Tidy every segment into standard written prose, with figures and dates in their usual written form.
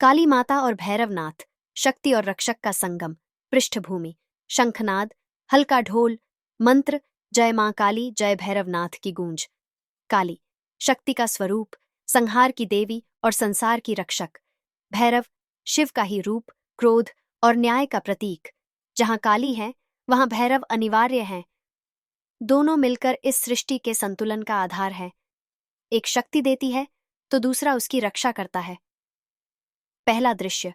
काली माता और भैरवनाथ, शक्ति और रक्षक का संगम। पृष्ठभूमि, शंखनाद, हल्का ढोल, मंत्र, जय मां काली जय भैरवनाथ की गूंज। काली, शक्ति का स्वरूप, संहार की देवी और संसार की रक्षक। भैरव, शिव का ही रूप, क्रोध और न्याय का प्रतीक। जहां काली है वहां भैरव अनिवार्य है। दोनों मिलकर इस सृष्टि के संतुलन का आधार है। एक शक्ति देती है तो दूसरा उसकी रक्षा करता है। पहला दृश्य,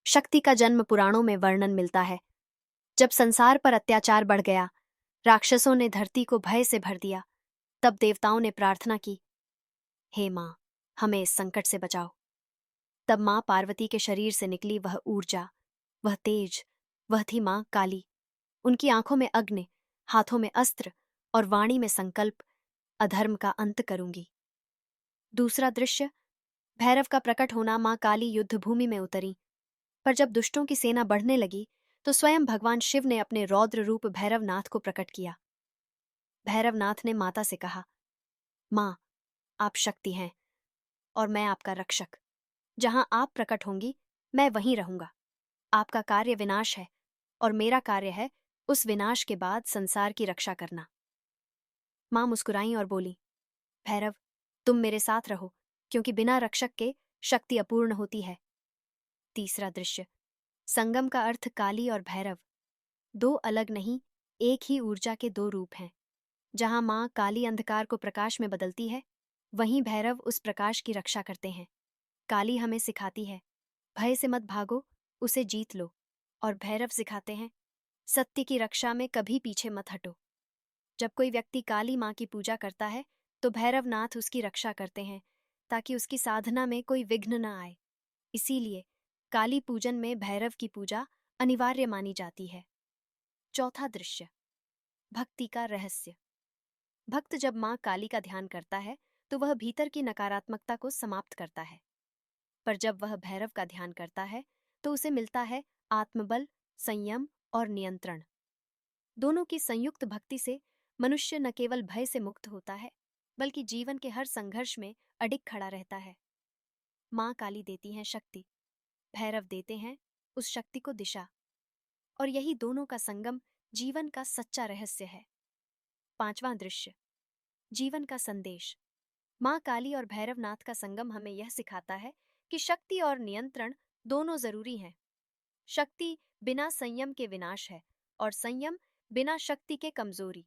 शक्ति का जन्म पुराणों में वर्णन मिलता है। जब संसार पर अत्याचार बढ़ गया, राक्षसों ने धरती को भय से भर दिया, तब देवताओं ने प्रार्थना की, हे मां, हमें इस संकट से बचाओ। तब मां पार्वती के शरीर से निकली वह ऊर्जा, वह तेज, वह थी मां काली। उनकी आंखों में अग्नि, हाथों में अस्त्र और वाणी में संकल्प, अधर्म का अंत करूंगी। दूसरा दृश्य, भैरव का प्रकट होना। मां काली युद्ध भूमि में उतरी, पर जब दुष्टों की सेना बढ़ने लगी तो स्वयं भगवान शिव ने अपने रौद्र रूप भैरवनाथ को प्रकट किया। भैरवनाथ ने माता से कहा, मां, आप शक्ति हैं और मैं आपका रक्षक। जहां आप प्रकट होंगी मैं वहीं रहूंगा। आपका कार्य विनाश है और मेरा कार्य है उस विनाश के बाद संसार की रक्षा करना। मां मुस्कुराई और बोली, भैरव, तुम मेरे साथ रहो, क्योंकि बिना रक्षक के शक्ति अपूर्ण होती है। तीसरा दृश्य, संगम का अर्थ काली और भैरव दो अलग नहीं, एक ही ऊर्जा के दो रूप हैं। जहां मां काली अंधकार को प्रकाश में बदलती है, वहीं भैरव उस प्रकाश की रक्षा करते हैं। काली हमें सिखाती है, भय से मत भागो, उसे जीत लो। और भैरव सिखाते हैं, सत्य की रक्षा में कभी पीछे मत हटो। जब कोई व्यक्ति काली मां की पूजा करता है तो भैरवनाथ उसकी रक्षा करते हैं, ताकि उसकी साधना में कोई विघ्न न आए। इसीलिए काली पूजन में भैरव की पूजा अनिवार्य मानी जाती है। चौथा दृश्य, भक्ति का रहस्य। भक्त जब मां काली का ध्यान करता है तो वह भीतर की नकारात्मकता को समाप्त करता है, पर जब वह भैरव का ध्यान करता है तो उसे मिलता है आत्मबल, संयम और नियंत्रण। दोनों की संयुक्त भक्ति से मनुष्य न केवल भय से मुक्त होता है, बल्कि जीवन के हर संघर्ष में अडिग खड़ा रहता है। मां काली देती हैं शक्ति, भैरव देते हैं उस शक्ति को दिशा, और यही दोनों का संगम जीवन का सच्चा रहस्य है। पांचवां दृश्य, जीवन का संदेश। मां काली और भैरवनाथ का संगम हमें यह सिखाता है कि शक्ति और नियंत्रण दोनों जरूरी हैं। शक्ति बिना संयम के विनाश है और संयम बिना शक्ति के कमजोरी।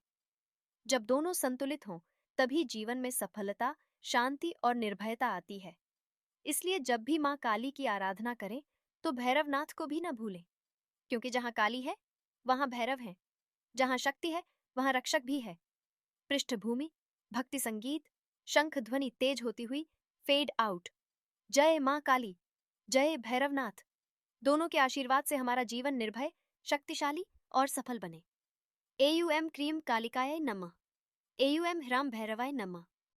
जब दोनों संतुलित हों तभी जीवन में सफलता, शांति और निर्भयता आती है। इसलिए जब भी मां काली की आराधना करें तो भैरवनाथ को भी न भूलें, क्योंकि जहां काली है वहां भैरव है, जहां शक्ति है वहां रक्षक भी है। पृष्ठभूमि, भक्ति संगीत, शंख ध्वनि तेज होती हुई फेड आउट। जय मां काली, जय भैरवनाथ। दोनों के आशीर्वाद से हमारा जीवन निर्भय, शक्तिशाली और सफल बने। एयूएम क्रीम कालिकाय नमः। एयूएम ह्राम भैरवाय नमः।